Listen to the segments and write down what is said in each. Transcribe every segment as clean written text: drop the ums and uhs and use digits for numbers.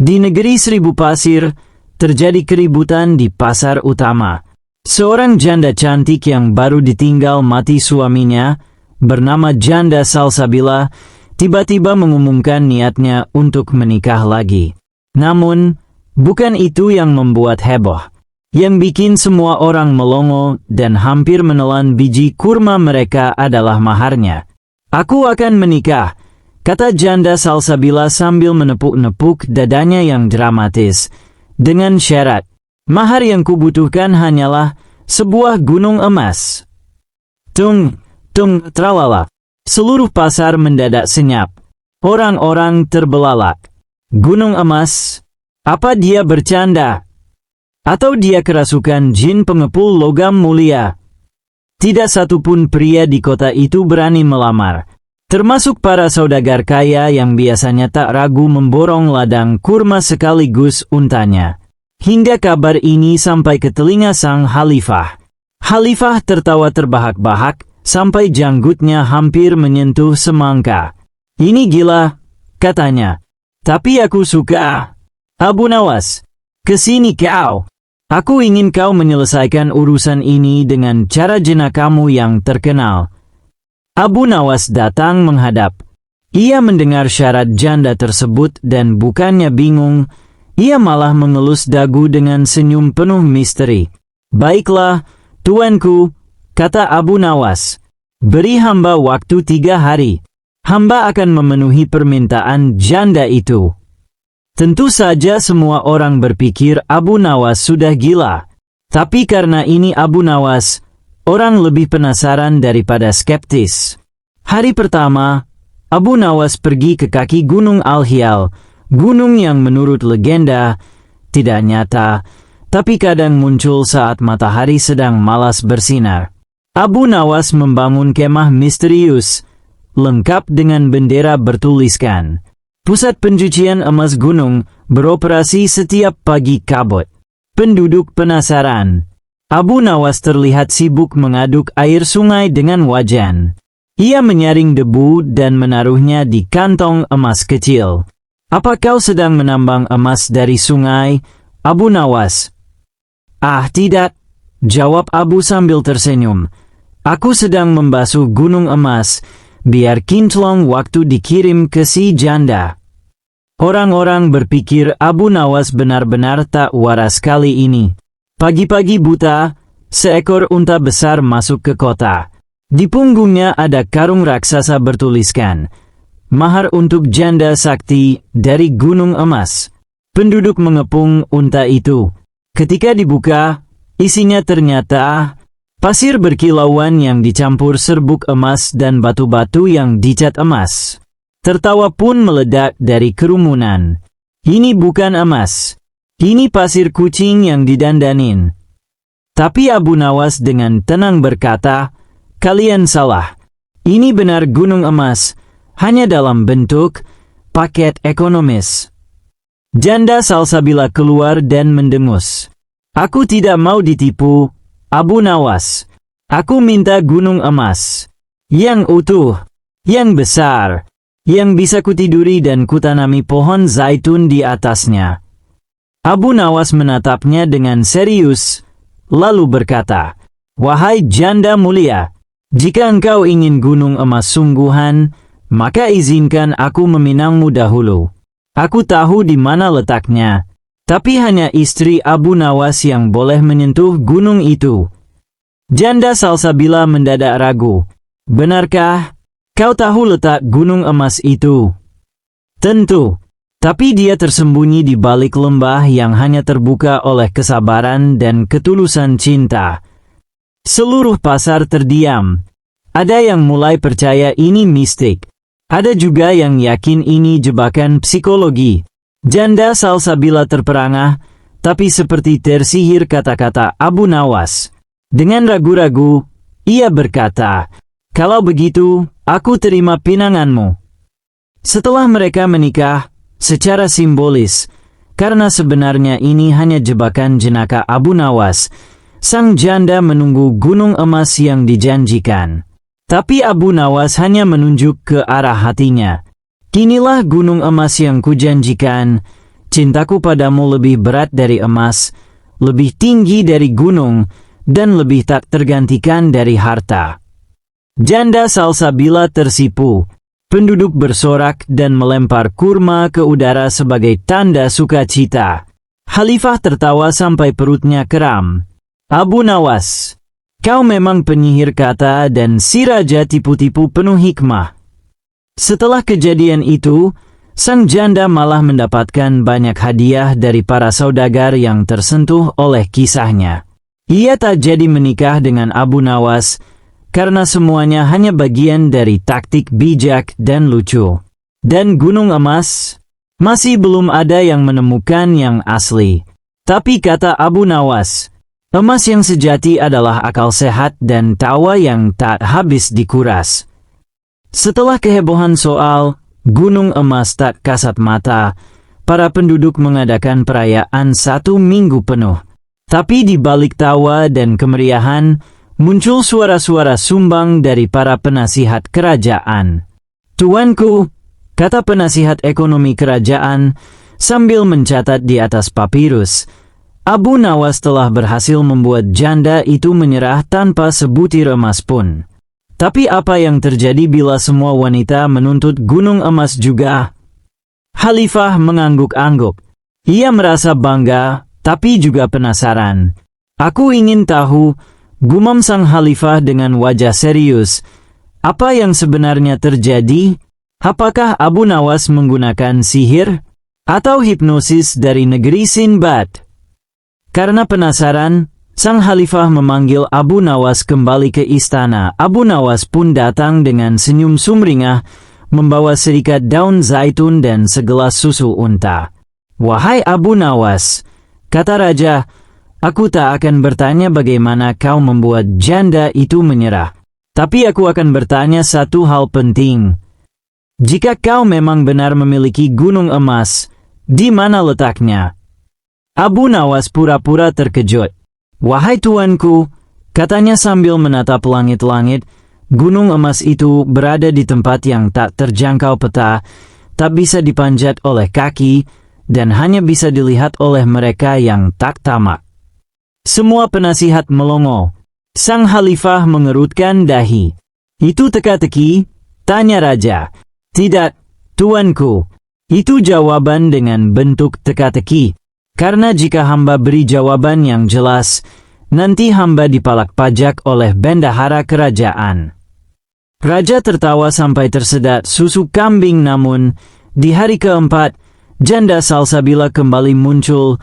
Di negeri seribu pasir, terjadi keributan di pasar utama. Seorang janda cantik yang baru ditinggal mati suaminya, bernama Janda Salsabila, tiba-tiba mengumumkan niatnya untuk menikah lagi. Namun, bukan itu yang membuat heboh. Yang bikin semua orang melongo dan hampir menelan biji kurma mereka adalah maharnya. "Aku akan menikah," kata Janda Salsabila sambil menepuk-nepuk dadanya yang dramatis. "Dengan syarat, mahar yang kubutuhkan hanyalah sebuah gunung emas." Tung, tung, tralala. Seluruh pasar mendadak senyap. Orang-orang terbelalak. Gunung emas? Apa dia bercanda? Atau dia kerasukan jin pengepul logam mulia? Tidak satupun pria di kota itu berani melamar. Termasuk para saudagar kaya yang biasanya tak ragu memborong ladang kurma sekaligus untanya. Hingga kabar ini sampai ke telinga sang Khalifah. Khalifah tertawa terbahak-bahak sampai janggutnya hampir menyentuh semangka. "Ini gila," katanya. "Tapi aku suka. Abu Nawas, kesini kau. Aku ingin kau menyelesaikan urusan ini dengan cara jenakamu yang terkenal." Abu Nawas datang menghadap. Ia mendengar syarat janda tersebut dan bukannya bingung, ia malah mengelus dagu dengan senyum penuh misteri. "Baiklah, tuanku," kata Abu Nawas. "Beri hamba waktu 3 hari. Hamba akan memenuhi permintaan janda itu." Tentu saja semua orang berpikir Abu Nawas sudah gila. Tapi karena ini Abu Nawas, orang lebih penasaran daripada skeptis. Hari pertama, Abu Nawas pergi ke kaki Gunung Al-Hial, gunung yang menurut legenda tidak nyata, tapi kadang muncul saat matahari sedang malas bersinar. Abu Nawas membangun kemah misterius, lengkap dengan bendera bertuliskan, "Pusat Pencucian Emas Gunung beroperasi setiap pagi kabut." Penduduk penasaran. Abu Nawas terlihat sibuk mengaduk air sungai dengan wajan. Ia menyaring debu dan menaruhnya di kantong emas kecil. "Apa kau sedang menambang emas dari sungai, Abu Nawas?" "Ah, tidak," jawab Abu sambil tersenyum. "Aku sedang membasuh gunung emas, biar kinclong waktu dikirim ke si janda." Orang-orang berpikir Abu Nawas benar-benar tak waras kali ini. Pagi-pagi buta, seekor unta besar masuk ke kota. Di punggungnya ada karung raksasa bertuliskan, "Mahar untuk janda sakti dari gunung emas." Penduduk mengepung unta itu. Ketika dibuka, isinya ternyata pasir berkilauan yang dicampur serbuk emas dan batu-batu yang dicat emas. Tertawa pun meledak dari kerumunan. "Ini bukan emas. Ini pasir kucing yang didandanin." Tapi Abu Nawas dengan tenang berkata, "Kalian salah. Ini benar gunung emas, hanya dalam bentuk paket ekonomis." Janda Salsabila keluar dan mendengus. "Aku tidak mau ditipu, Abu Nawas. Aku minta gunung emas. Yang utuh, yang besar, yang bisa kutiduri dan kutanami pohon zaitun di atasnya." Abu Nawas menatapnya dengan serius, lalu berkata, "Wahai janda mulia, jika engkau ingin gunung emas sungguhan, maka izinkan aku meminangmu dahulu. Aku tahu di mana letaknya, tapi hanya istri Abu Nawas yang boleh menyentuh gunung itu." Janda Salsabila mendadak ragu. "Benarkah kau tahu letak gunung emas itu?" "Tentu. Tapi dia tersembunyi di balik lembah yang hanya terbuka oleh kesabaran dan ketulusan cinta." Seluruh pasar terdiam. Ada yang mulai percaya ini mistik. Ada juga yang yakin ini jebakan psikologi. Janda Salsabila terperangah, tapi seperti tersihir kata-kata Abu Nawas. Dengan ragu-ragu, ia berkata, "Kalau begitu, aku terima pinanganmu." Setelah mereka menikah, secara simbolis, karena sebenarnya ini hanya jebakan jenaka Abu Nawas, sang janda menunggu gunung emas yang dijanjikan. Tapi Abu Nawas hanya menunjuk ke arah hatinya. "Inilah gunung emas yang kujanjikan, cintaku padamu lebih berat dari emas, lebih tinggi dari gunung, dan lebih tak tergantikan dari harta. Janda Salsabila tersipu. Penduduk bersorak dan melempar kurma ke udara sebagai tanda sukacita. Khalifah tertawa sampai perutnya kram. Abu Nawas, kau memang penyihir kata dan si raja tipu-tipu penuh hikmah. Setelah kejadian itu, sang janda malah mendapatkan banyak hadiah dari para saudagar yang tersentuh oleh kisahnya. Ia tak jadi menikah dengan Abu Nawas, karena semuanya hanya bagian dari taktik bijak dan lucu. Dan gunung emas, masih belum ada yang menemukan yang asli. Tapi kata Abu Nawas, emas yang sejati adalah akal sehat dan tawa yang tak habis dikuras. Setelah kehebohan soal gunung emas tak kasat mata, para penduduk mengadakan perayaan 1 minggu penuh. Tapi di balik tawa dan kemeriahan, muncul suara-suara sumbang dari para penasihat kerajaan. Tuanku, kata penasihat ekonomi kerajaan sambil mencatat di atas papirus, Abu Nawas telah berhasil membuat janda itu menyerah tanpa sebutir emas pun. Tapi apa yang terjadi bila semua wanita menuntut gunung emas juga? Khalifah mengangguk-angguk. Ia merasa bangga, tapi juga penasaran. Aku ingin tahu, gumam sang khalifah dengan wajah serius. Apa yang sebenarnya terjadi? Apakah Abu Nawas menggunakan sihir? Atau hipnosis dari negeri Sinbad? Karena penasaran, sang khalifah memanggil Abu Nawas kembali ke istana. Abu Nawas pun datang dengan senyum sumringah, membawa serikat daun zaitun dan segelas susu unta. Wahai Abu Nawas, kata raja, aku tak akan bertanya bagaimana kau membuat janda itu menyerah. Tapi aku akan bertanya satu hal penting. Jika kau memang benar memiliki gunung emas, di mana letaknya? Abu Nawas pura-pura terkejut. Wahai tuanku, katanya sambil menatap langit-langit, gunung emas itu berada di tempat yang tak terjangkau peta, tak bisa dipanjat oleh kaki, dan hanya bisa dilihat oleh mereka yang tak tamak. Semua penasihat melongo. Sang khalifah mengerutkan dahi. Itu teka-teki? Tanya raja. Tidak, tuanku. Itu jawaban dengan bentuk teka-teki. Karena jika hamba beri jawaban yang jelas, nanti hamba dipalak pajak oleh bendahara kerajaan. Raja tertawa sampai tersedak susu kambing, namun di hari keempat, janda Salsabila kembali muncul,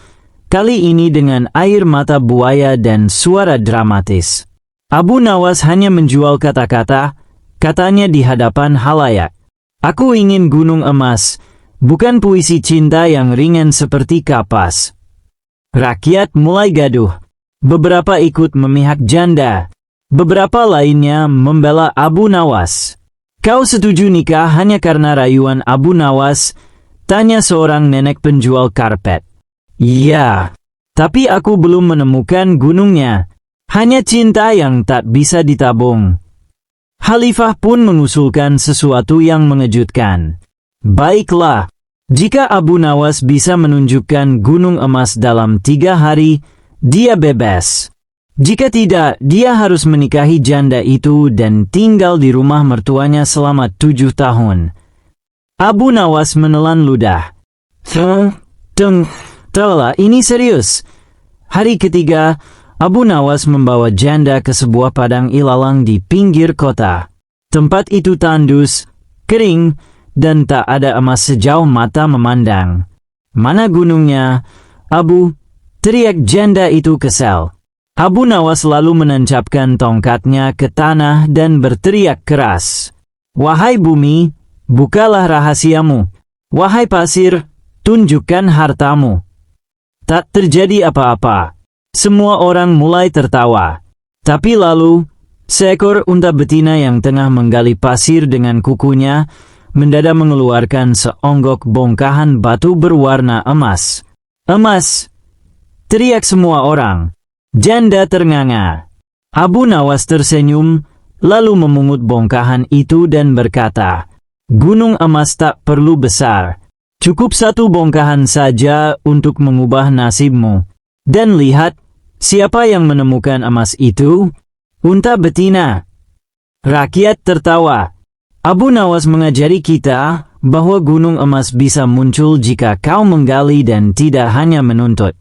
kali ini dengan air mata buaya dan suara dramatis. Abu Nawas hanya menjual kata-kata, katanya di hadapan halayak. Aku ingin gunung emas, bukan puisi cinta yang ringan seperti kapas. Rakyat mulai gaduh. Beberapa ikut memihak janda. Beberapa lainnya membela Abu Nawas. Kau setuju nikah hanya karena rayuan Abu Nawas? Tanya seorang nenek penjual karpet. Iya, tapi aku belum menemukan gunungnya. Hanya cinta yang tak bisa ditabung. Khalifah pun mengusulkan sesuatu yang mengejutkan. Baiklah, jika Abu Nawas bisa menunjukkan gunung emas dalam 3 hari, dia bebas. Jika tidak, dia harus menikahi janda itu dan tinggal di rumah mertuanya selama 7 tahun. Abu Nawas menelan ludah. Telah, ini serius. Hari ketiga, Abu Nawas membawa janda ke sebuah padang ilalang di pinggir kota. Tempat itu tandus, kering, dan tak ada emas sejauh mata memandang. Mana gunungnya, Abu? Teriak janda itu kesal. Abu Nawas lalu menancapkan tongkatnya ke tanah dan berteriak keras. Wahai bumi, bukalah rahasiamu. Wahai pasir, tunjukkan hartamu. Tak terjadi apa-apa. Semua orang mulai tertawa. Tapi lalu, seekor unta betina yang tengah menggali pasir dengan kukunya mendadak mengeluarkan seonggok bongkahan batu berwarna emas. Emas! Teriak semua orang. Janda ternganga. Abu Nawas tersenyum, lalu memungut bongkahan itu dan berkata, gunung emas tak perlu besar. Cukup satu bongkahan saja untuk mengubah nasibmu. Dan lihat, siapa yang menemukan emas itu? Unta betina. Rakyat tertawa. Abu Nawas mengajari kita bahwa gunung emas bisa muncul jika kau menggali dan tidak hanya menuntut.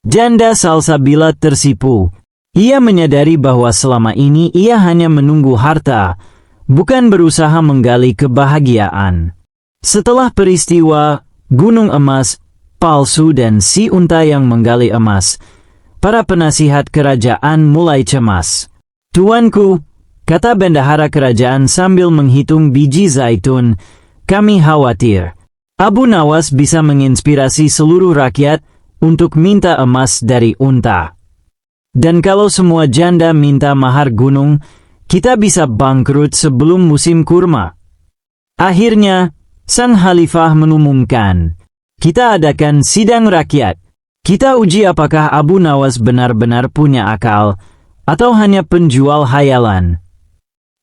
Janda Salsabila tersipu. Ia menyadari bahwa selama ini ia hanya menunggu harta, bukan berusaha menggali kebahagiaan. Setelah peristiwa gunung emas palsu dan si unta yang menggali emas, para penasihat kerajaan mulai cemas. "Tuanku," kata bendahara kerajaan sambil menghitung biji zaitun, "kami khawatir Abu Nawas bisa menginspirasi seluruh rakyat untuk minta emas dari unta. Dan kalau semua janda minta mahar gunung, kita bisa bangkrut sebelum musim kurma." Akhirnya, sang khalifah mengumumkan, "Kita adakan sidang rakyat. Kita uji apakah Abu Nawas benar-benar punya akal, atau hanya penjual hayalan."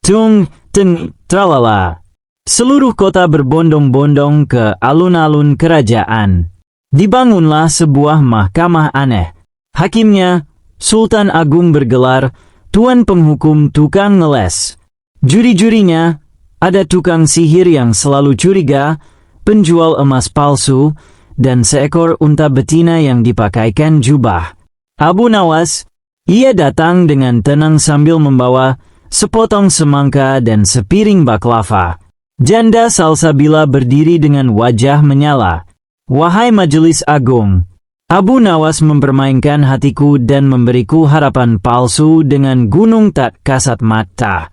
Tung, teng, tralala. Seluruh kota berbondong-bondong ke alun-alun kerajaan. Dibangunlah sebuah mahkamah aneh. Hakimnya, Sultan Agung bergelar Tuan Penghukum Tukang Ngeles. Juri-jurinya, ada tukang sihir yang selalu curiga, penjual emas palsu, dan seekor unta betina yang dipakaikan jubah. Abu Nawas, ia datang dengan tenang sambil membawa sepotong semangka dan sepiring baklava. Janda Salsabila berdiri dengan wajah menyala. "Wahai Majelis Agung, Abu Nawas mempermainkan hatiku dan memberiku harapan palsu dengan gunung tak kasat mata."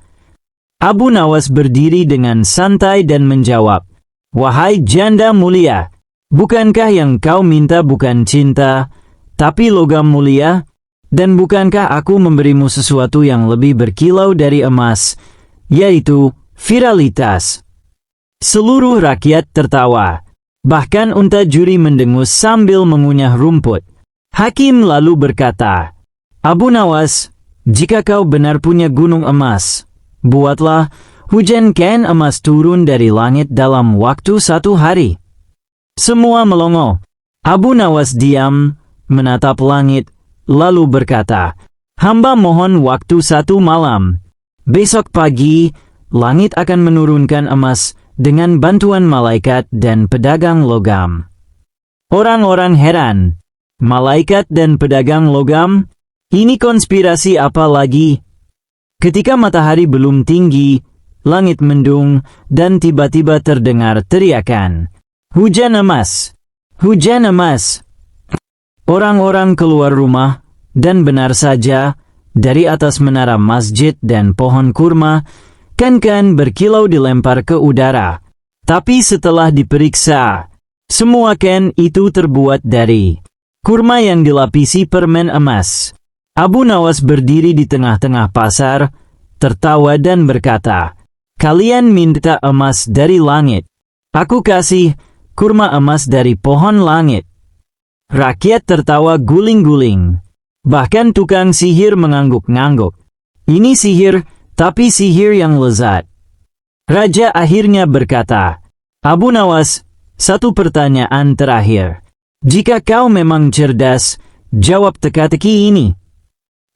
Abu Nawas berdiri dengan santai dan menjawab, "Wahai janda mulia, bukankah yang kau minta bukan cinta, tapi logam mulia? Dan bukankah aku memberimu sesuatu yang lebih berkilau dari emas, yaitu viralitas?" Seluruh rakyat tertawa. Bahkan unta juri mendengus sambil mengunyah rumput. Hakim lalu berkata, "Abu Nawas, jika kau benar punya gunung emas, buatlah hujan ken emas turun dari langit dalam waktu 1 hari." Semua melongo. Abu Nawas diam, menatap langit, lalu berkata, "Hamba mohon waktu 1 malam. Besok pagi, langit akan menurunkan emas dengan bantuan malaikat dan pedagang logam." Orang-orang heran. Malaikat dan pedagang logam? Ini konspirasi apa lagi? Ketika matahari belum tinggi, langit mendung, dan tiba-tiba terdengar teriakan, "Hujan emas! Hujan emas!" Orang-orang keluar rumah, dan benar saja, dari atas menara masjid dan pohon kurma, kan-kan berkilau dilempar ke udara. Tapi setelah diperiksa, semua ken itu terbuat dari kurma yang dilapisi permen emas. Abu Nawas berdiri di tengah-tengah pasar, tertawa dan berkata, "Kalian minta emas dari langit. Aku kasih kurma emas dari pohon langit." Rakyat tertawa guling-guling. Bahkan tukang sihir mengangguk-ngangguk. Ini sihir, tapi sihir yang lezat. Raja akhirnya berkata, "Abu Nawas, satu pertanyaan terakhir. Jika kau memang cerdas, jawab teka-teki ini.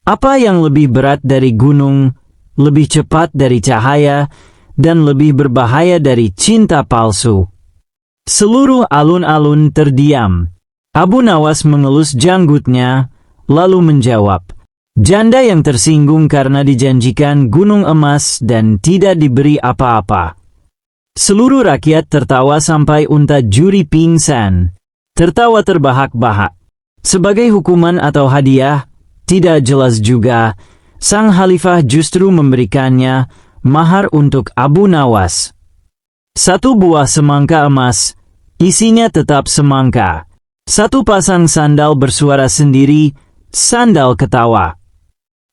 Apa yang lebih berat dari gunung, lebih cepat dari cahaya, dan lebih berbahaya dari cinta palsu?" Seluruh alun-alun terdiam. Abu Nawas mengelus janggutnya, lalu menjawab, "Janda yang tersinggung karena dijanjikan gunung emas dan tidak diberi apa-apa." Seluruh rakyat tertawa sampai unta juri pingsan. Tertawa terbahak-bahak. Sebagai hukuman atau hadiah, tidak jelas juga, sang khalifah justru memberikannya mahar untuk Abu Nawas. 1 buah semangka emas, isinya tetap semangka. 1 pasang sandal bersuara sendiri, sandal ketawa.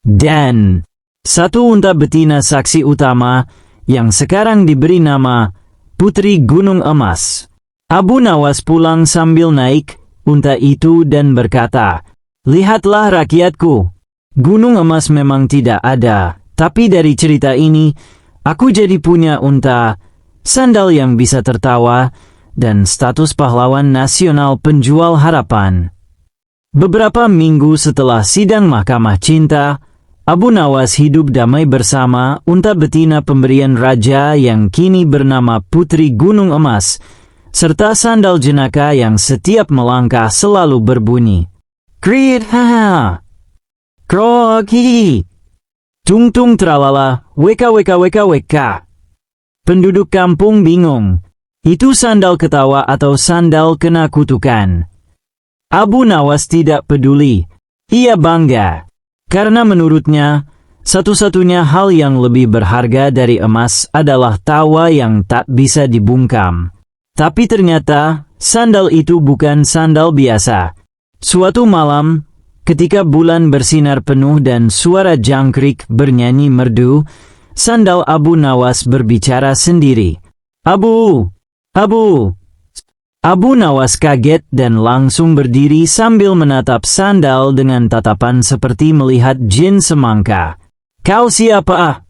Dan 1 unta betina saksi utama, yang sekarang diberi nama Putri Gunung Emas. Abu Nawas pulang sambil naik unta itu dan berkata, "Lihatlah rakyatku, gunung emas memang tidak ada, tapi dari cerita ini, aku jadi punya unta, sandal yang bisa tertawa, dan status pahlawan nasional penjual harapan. Beberapa minggu setelah sidang Mahkamah Cinta, Abu Nawas hidup damai bersama unta betina pemberian raja yang kini bernama Putri Gunung Emas, serta sandal jenaka yang setiap melangkah selalu berbunyi, "Krit haha, krok hihi, tung tung tralala, weka weka weka weka." Penduduk kampung bingung, itu sandal ketawa atau sandal kena kutukan? Abu Nawas tidak peduli, ia bangga, karena menurutnya, satu-satunya hal yang lebih berharga dari emas adalah tawa yang tak bisa dibungkam. Tapi ternyata, sandal itu bukan sandal biasa. Suatu malam, ketika bulan bersinar penuh dan suara jangkrik bernyanyi merdu, sandal Abu Nawas berbicara sendiri. "Abu! Abu!" Abu Nawas kaget dan langsung berdiri sambil menatap sandal dengan tatapan seperti melihat jin semangka. "Kau siapa?"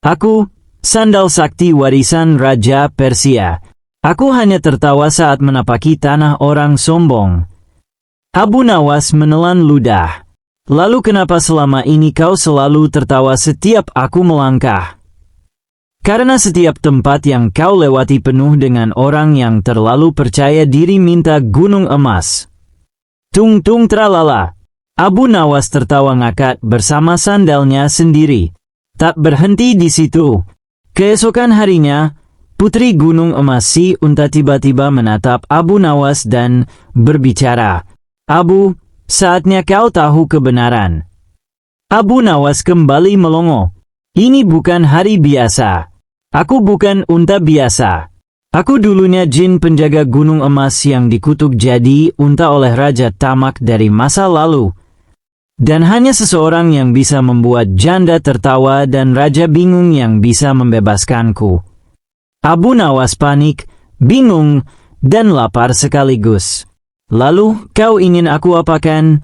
"Aku, sandal sakti warisan Raja Persia. Aku hanya tertawa saat menapaki tanah orang sombong." Abu Nawas menelan ludah. "Lalu kenapa selama ini kau selalu tertawa setiap aku melangkah?" "Karena setiap tempat yang kau lewati penuh dengan orang yang terlalu percaya diri minta gunung emas." Tung tung tralala. Abu Nawas tertawa ngakak bersama sandalnya sendiri. Tak berhenti di situ. Keesokan harinya, Putri Gunung Emas si unta tiba-tiba menatap Abu Nawas dan berbicara, "Abu, saatnya kau tahu kebenaran." Abu Nawas kembali melongo. "Ini bukan hari biasa. Aku bukan unta biasa. Aku dulunya jin penjaga gunung emas yang dikutuk jadi unta oleh Raja Tamak dari masa lalu. Dan hanya seseorang yang bisa membuat janda tertawa dan raja bingung yang bisa membebaskanku." Abu Nawas panik, bingung, dan lapar sekaligus. "Lalu, kau ingin aku apakan?"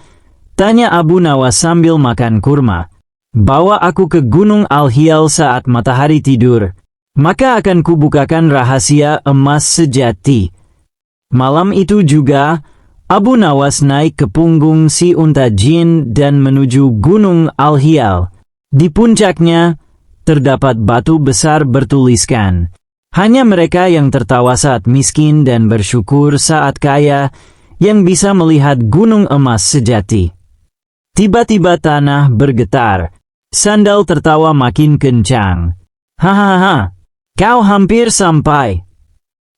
tanya Abu Nawas sambil makan kurma. "Bawa aku ke Gunung Al-Hial saat matahari tidur. Maka akan kubukakan rahasia emas sejati." Malam itu juga, Abu Nawas naik ke punggung si unta jin dan menuju Gunung Al-Hial. Di puncaknya, terdapat batu besar bertuliskan, "Hanya mereka yang tertawa saat miskin dan bersyukur saat kaya, yang bisa melihat gunung emas sejati." Tiba-tiba tanah bergetar. Sandal tertawa makin kencang. "Hahaha. Kau hampir sampai."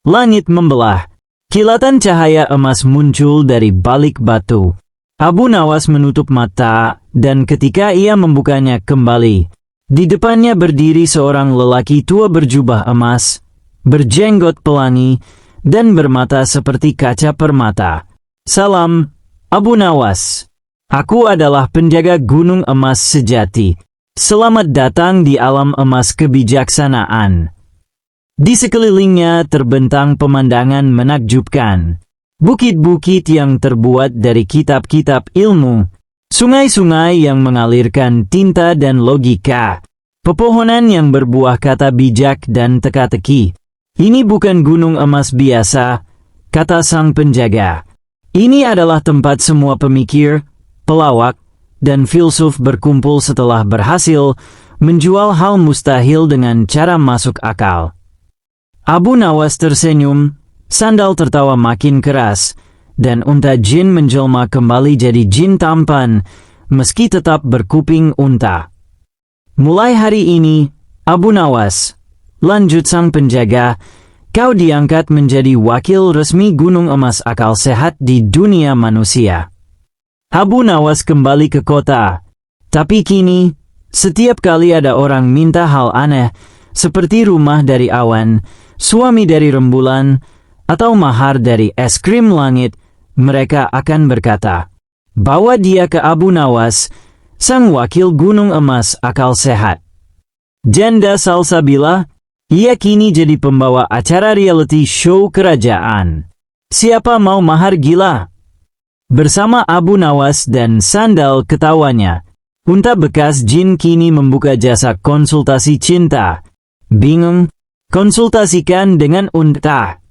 Langit membelah. Kilatan cahaya emas muncul dari balik batu. Abu Nawas menutup mata, dan ketika ia membukanya kembali, di depannya berdiri seorang lelaki tua berjubah emas, berjenggot pelangi, dan bermata seperti kaca permata. "Salam, Abu Nawas. Aku adalah penjaga gunung emas sejati. Selamat datang di alam emas kebijaksanaan." Di sekelilingnya terbentang pemandangan menakjubkan. Bukit-bukit yang terbuat dari kitab-kitab ilmu, sungai-sungai yang mengalirkan tinta dan logika, pepohonan yang berbuah kata bijak dan teka-teki. "Ini bukan gunung emas biasa," kata sang penjaga. "Ini adalah tempat semua pemikir, pelawak, dan filsuf berkumpul setelah berhasil menjual hal mustahil dengan cara masuk akal." Abu Nawas tersenyum, sandal tertawa makin keras, dan unta jin menjelma kembali jadi jin tampan, meski tetap berkuping unta. "Mulai hari ini, Abu Nawas," lanjut sang penjaga, "kau diangkat menjadi wakil resmi Gunung Emas Akal Sehat di dunia manusia." Abu Nawas kembali ke kota, tapi kini, setiap kali ada orang minta hal aneh, seperti rumah dari awan, suami dari rembulan, atau mahar dari es krim langit, mereka akan berkata, "Bawa dia ke Abu Nawas, sang wakil gunung emas akal sehat." Janda Salsabila, ia kini jadi pembawa acara reality show kerajaan. Siapa mau mahar gila? Bersama Abu Nawas dan sandal ketawanya, unta bekas jin kini membuka jasa konsultasi cinta. Bingung? Konsultasikan dengan unta.